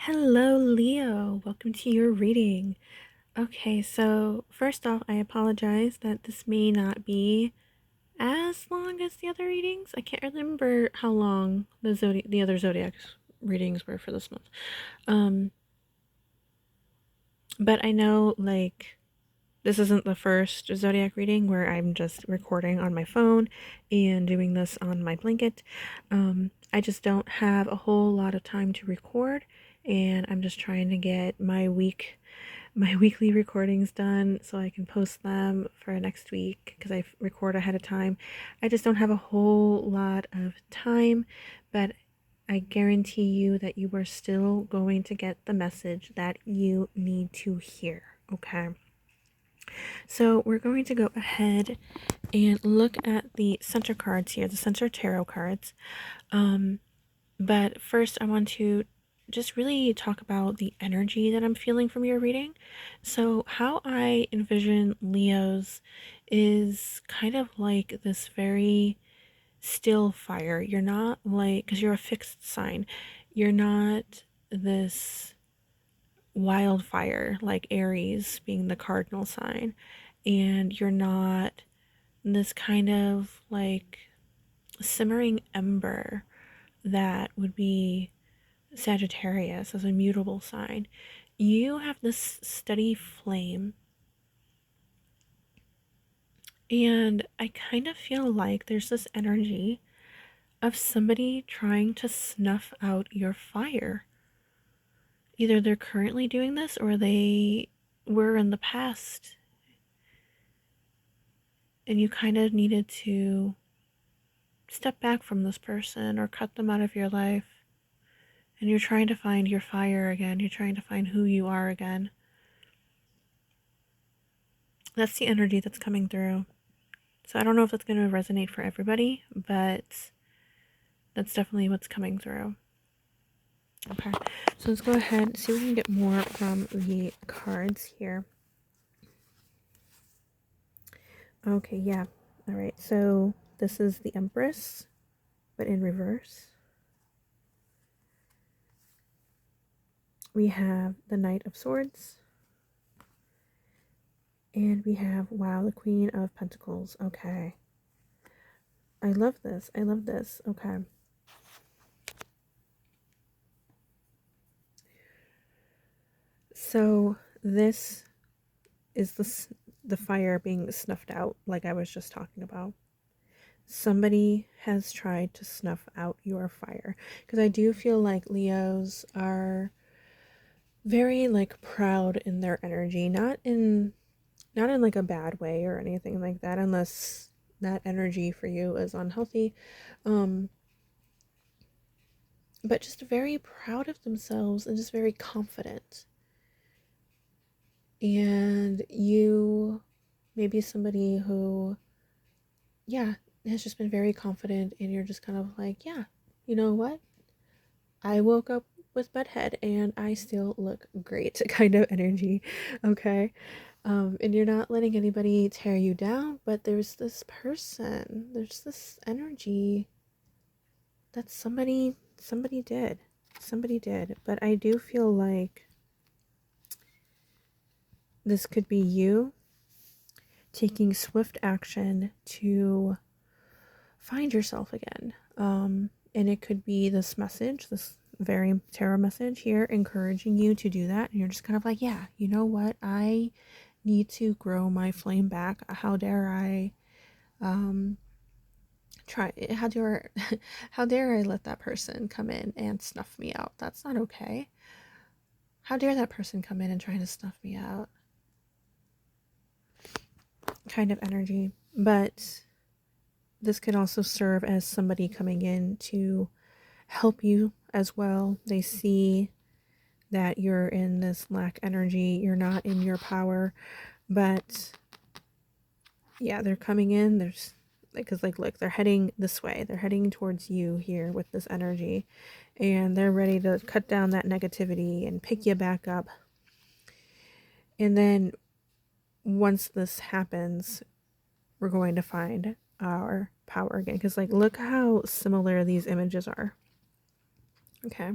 Hello, Leo. Welcome to your reading. Okay, so first off, I apologize that this may not be as long as the other readings. I can't remember how long the other zodiac readings were for this month. Um, but I know this isn't the first zodiac reading where I'm just recording on my phone and doing this on my blanket. I just don't have a whole lot of time to record, and I'm just trying to get my weekly recordings done so I can post them for next week because I record ahead of time. I just don't have a whole lot of time, but I guarantee you that you are still going to get the message that you need to hear, okay? So we're going to go ahead and look at the center cards here, the center tarot cards. But first I want to just really talk about the energy that I'm feeling from your reading. So how I envision Leo's is kind of like this very still fire. You're not like, because you're a fixed sign, you're not this wildfire like Aries being the cardinal sign, and you're not this kind of like simmering ember that would be Sagittarius as a mutable sign. You have this steady flame, and I kind of feel like there's this energy of somebody trying to snuff out your fire. Either they're currently doing this or they were in the past, and you kind of needed to step back from this person or cut them out of your life. And you're trying to find your fire again. You're trying to find who you are again. That's the energy that's coming through. So I don't know if that's going to resonate for everybody, but that's definitely what's coming through. Okay, so let's go ahead and see if we can get more from the cards here. Okay, yeah. All right, so this is the Empress, but in reverse. We have the Knight of Swords. And we have, wow, the Queen of Pentacles. Okay. I love this. I love this. Okay. So this is the fire being snuffed out, like I was just talking about. Somebody has tried to snuff out your fire, because I do feel like Leos are very like proud in their energy, not in like a bad way or anything like that, unless that energy for you is unhealthy. But just very proud of themselves and just very confident. And you maybe somebody who, yeah, has just been very confident, and you're just kind of like, yeah, you know what? I woke up with bedhead and I still look great kind of energy, okay? And you're not letting anybody tear you down, but there's this person, there's this energy that somebody did, but I do feel like this could be you taking swift action to find yourself again. And it could be this message, this very tarot message here, encouraging you to do that. And you're just kind of like, yeah, you know what? I need to grow my flame back. How dare I try how dare how dare I let that person come in and snuff me out? That's not okay. How dare that person come in and try to snuff me out? Kind of energy. But this could also serve as somebody coming in to help you as well. They see that you're in this lack energy, you're not in your power, but yeah, they're coming in. There's because look, they're heading this way. They're heading towards you here with this energy, and they're ready to cut down that negativity and pick you back up. And then once this happens, we're going to find our power again, because look how similar these images are. Okay.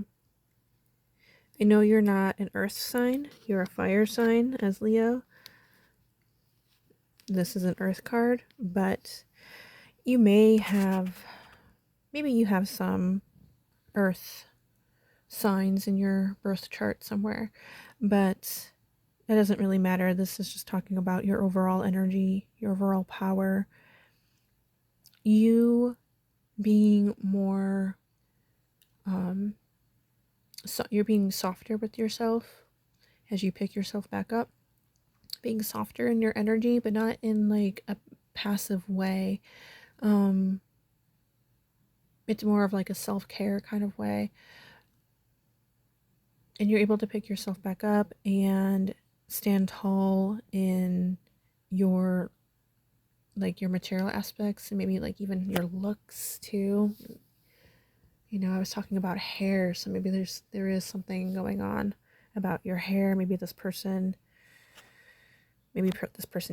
I know you're not an earth sign, you're a fire sign as Leo. This is an earth card, but you may have, maybe you have some earth signs in your birth chart somewhere, but that doesn't really matter. This is just talking about your overall energy, your overall power. You being more, so you're being softer with yourself as you pick yourself back up, being softer in your energy, but not in like a passive way. It's more of like a self-care kind of way. And you're able to pick yourself back up and stand tall in your like your material aspects and maybe like even your looks too. You know, I was talking about hair, so maybe there is something going on about your hair. Maybe this person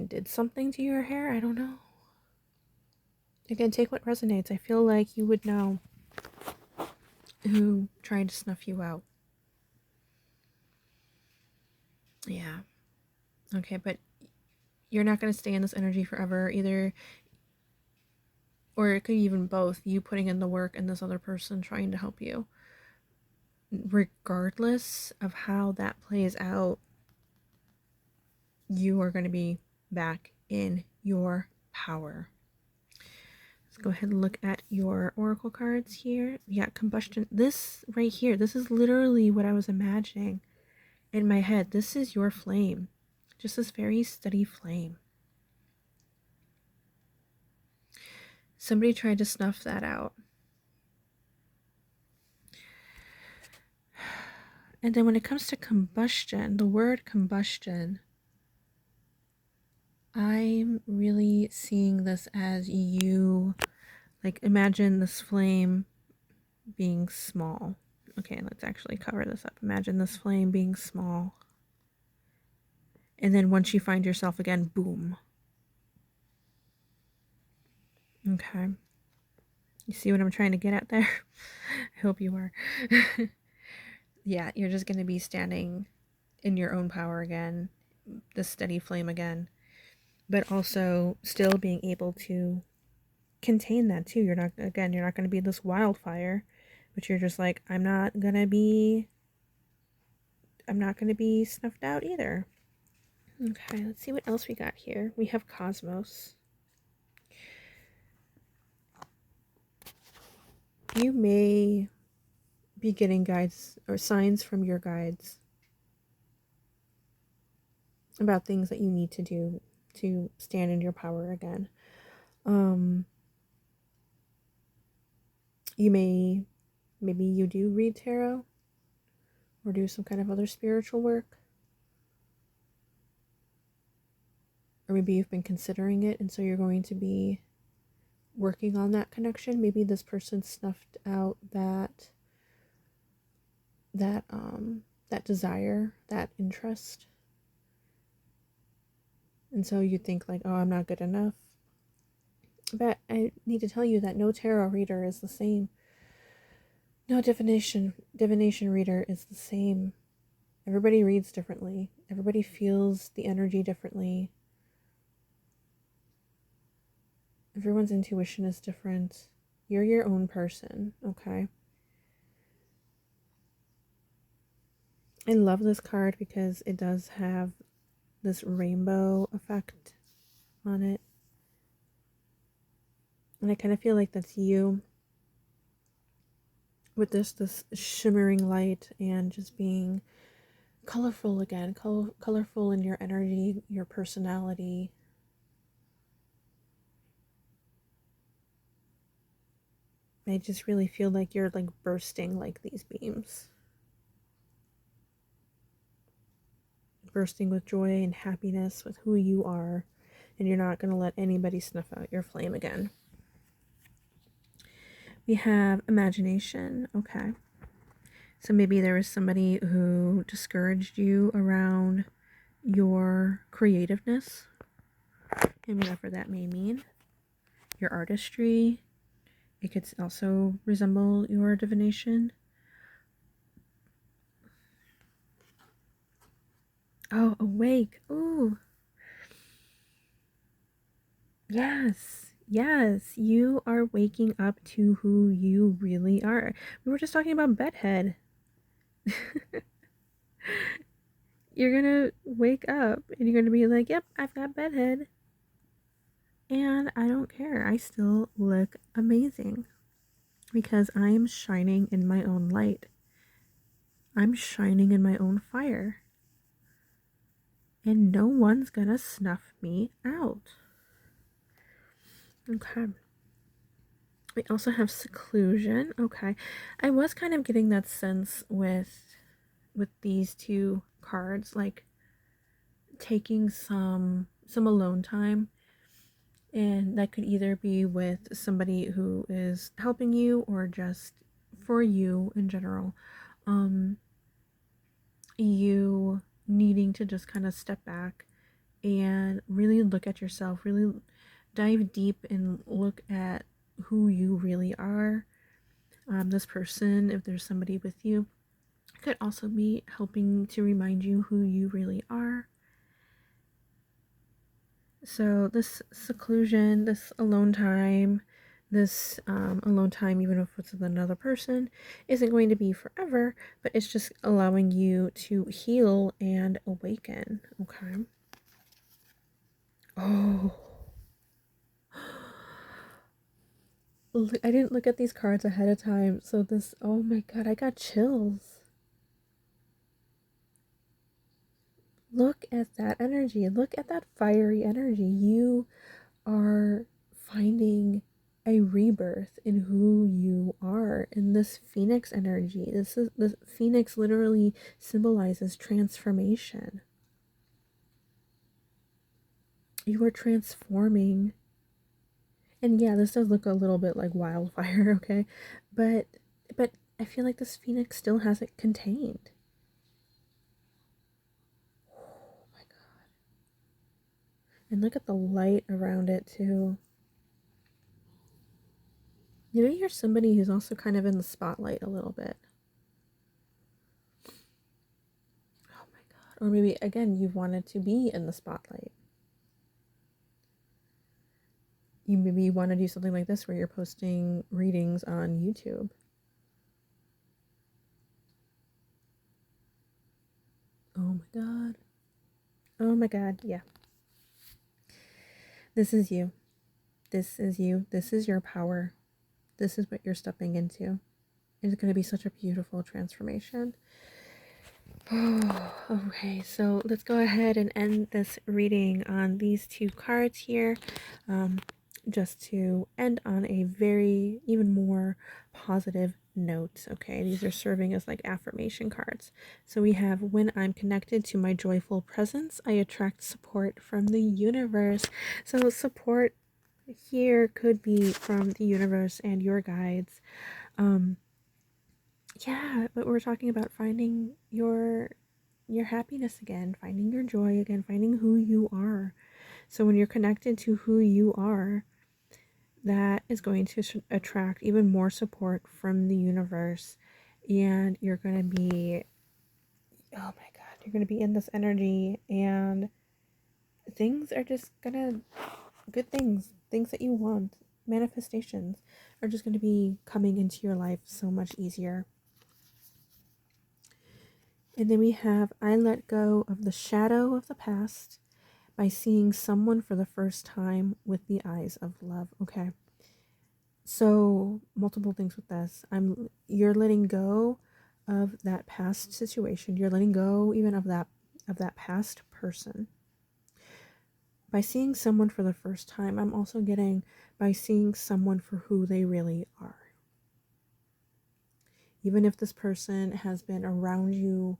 did something to your hair. I don't know. Again, take what resonates. I feel like you would know who tried to snuff you out. Yeah. Okay, but you're not going to stay in this energy forever either. Or it could be even both, you putting in the work and this other person trying to help you. Regardless of how that plays out, you are going to be back in your power. Let's go ahead and look at your oracle cards here. Yeah, combustion. This right here, this is literally what I was imagining in my head. This is your flame. Just this very steady flame. Somebody tried to snuff that out. And then when it comes to combustion, the word combustion, I'm really seeing this as you, like, imagine this flame being small. Okay, let's actually cover this up. Imagine this flame being small. And then once you find yourself again, boom. Okay. You see what I'm trying to get at there? I hope you are. Yeah, you're just going to be standing in your own power again, the steady flame again, but also still being able to contain that too. You're not going to be this wildfire, but you're just like, I'm not going to be snuffed out either. Okay, let's see what else we got here. We have Cosmos. You may be getting guides or signs from your guides about things that you need to do to stand in your power again. Maybe you do read tarot or do some kind of other spiritual work. Or maybe you've been considering it, and so you're going to be working on that connection. Maybe this person snuffed out that desire, that interest. And so you think like, oh, I'm not good enough. But I need to tell you that no tarot reader is the same. No divination reader is the same. Everybody reads differently. Everybody feels the energy differently. Everyone's intuition is different. You're your own person, okay? I love this card because it does have this rainbow effect on it. And I kind of feel like that's you with this shimmering light and just being colorful again, colorful in your energy, your personality. I just really feel like you're like bursting like these beams. Bursting with joy and happiness with who you are, and you're not going to let anybody snuff out your flame again. We have imagination. Okay. So maybe there was somebody who discouraged you around your creativeness, and whatever that may mean. Your artistry. It could also resemble your divination. Oh, awake. Ooh. Yes. Yes. You are waking up to who you really are. We were just talking about bedhead. You're gonna wake up and you're gonna be like, yep, I've got bedhead. And I don't care. I still look amazing because I am shining in my own light. I'm shining in my own fire. And no one's gonna snuff me out. Okay. We also have seclusion. Okay. I was kind of getting that sense with these two cards, like taking some alone time, and that could either be with somebody who is helping you or just for you in general. Um you needing to just kind of step back and really look at yourself, really dive deep and look at who you really are. This person, if there's somebody with you, could also be helping to remind you who you really are. So, this seclusion, this alone time, this alone time, even if it's with another person, isn't going to be forever, but it's just allowing you to heal and awaken. Okay. Oh, look, I didn't look at these cards ahead of time. So, this, oh my god, I got chills. Look at that energy. Look at that fiery energy. You are finding a rebirth in who you are in this phoenix energy. The phoenix literally symbolizes transformation. You are transforming. And yeah, this does look a little bit like wildfire, okay? But but I feel like this phoenix still has it contained. Oh my god. And look at the light around it too. You know, you're somebody who's also kind of in the spotlight a little bit. Oh my god. Or maybe, again, you've wanted to be in the spotlight. You maybe want to do something like this where you're posting readings on YouTube. Oh my god. Oh my god. Yeah. This is you. This is you. This is your power. This is what you're stepping into. It's going to be such a beautiful transformation. Oh, okay, so let's go ahead and end this reading on these two cards here. Just to end on a very, even more positive note. Okay, these are serving as like affirmation cards. So we have, when I'm connected to my joyful presence, I attract support from the universe. So support here could be from the universe and your guides. Yeah, but we're talking about finding your happiness again, finding your joy again, finding who you are. So when you're connected to who you are, that is going to attract even more support from the universe, and you're going to be, oh my god, you're going to be in this energy, and things are just going to, good things that you want, manifestations are just going to be coming into your life so much easier. And then we have, I let go of the shadow of the past by seeing someone for the first time with the eyes of love. Okay. So, multiple things with this. You're letting go of that past situation. You're letting go even of that past person. By seeing someone for the first time, I'm also getting by seeing someone for who they really are. Even if this person has been around you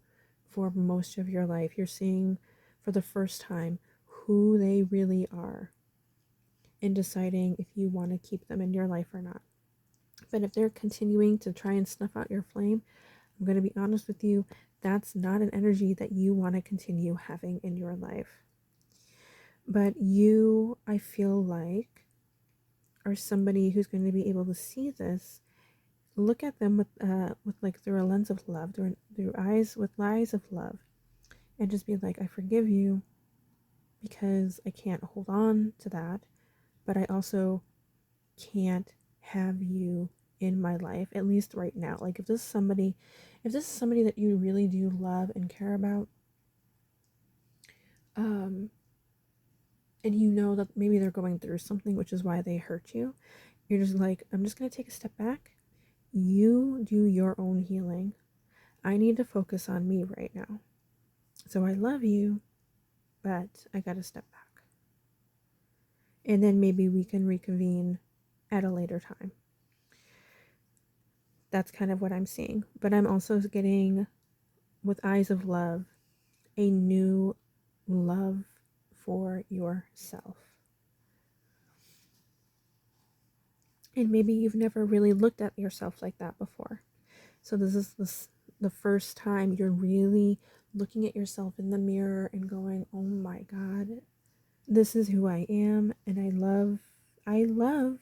for most of your life, you're seeing for the first time who they really are and deciding if you want to keep them in your life or not. But if they're continuing to try and snuff out your flame, I'm going to be honest with you, that's not an energy that you want to continue having in your life. But you, I feel like, are somebody who's going to be able to see this, look at them with like through a lens of love, through eyes with eyes of love, and just be like, I forgive you because I can't hold on to that, but I also can't have you in my life, at least right now. Like if this is somebody that you really do love and care about, and you know that maybe they're going through something, which is why they hurt you, you're just like, I'm just going to take a step back. You do your own healing. I need to focus on me right now. So I love you, but I got to step back. And then maybe we can reconvene at a later time. That's kind of what I'm seeing. But I'm also getting, with eyes of love, a new love for yourself. And maybe you've never really looked at yourself like that before. So this is the first time you're really looking at yourself in the mirror and going, oh my God, this is who I am, and I love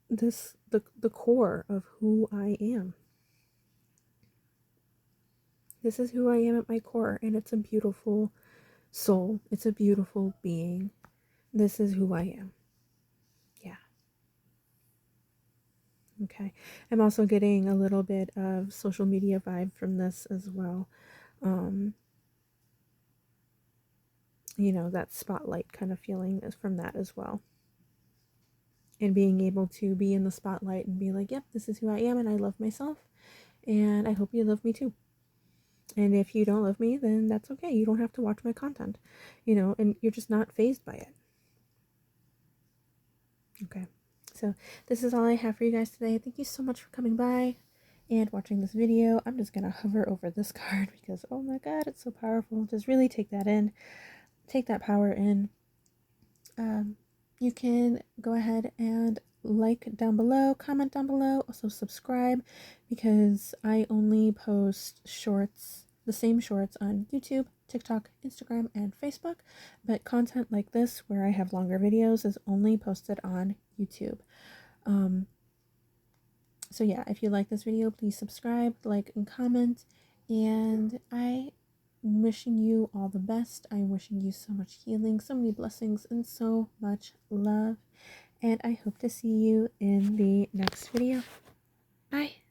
this, the core of who I am. This is who I am at my core, and it's a beautiful soul. It's a beautiful being. This is who I am. Yeah. Okay. I'm also getting a little bit of social media vibe from this as well. That spotlight kind of feeling is from that as well. And being able to be in the spotlight and be like, yep, this is who I am, and I love myself, and I hope you love me too. And if you don't love me, then that's okay. You don't have to watch my content, and you're just not fazed by it. Okay. So this is all I have for you guys today. Thank you so much for coming by and watching this video. I'm just going to hover over this card because, oh my God, it's so powerful. Just really take that in. Take that power in. You can go ahead and like down below, comment down below, also subscribe, because I only post shorts, the same shorts on YouTube, TikTok, Instagram, and Facebook, but content like this where I have longer videos is only posted on YouTube. So yeah, if you like this video, please subscribe, like, and comment, and I'm wishing you all the best. I'm wishing you so much healing, so many blessings, and so much love. And I hope to see you in the next video. Bye.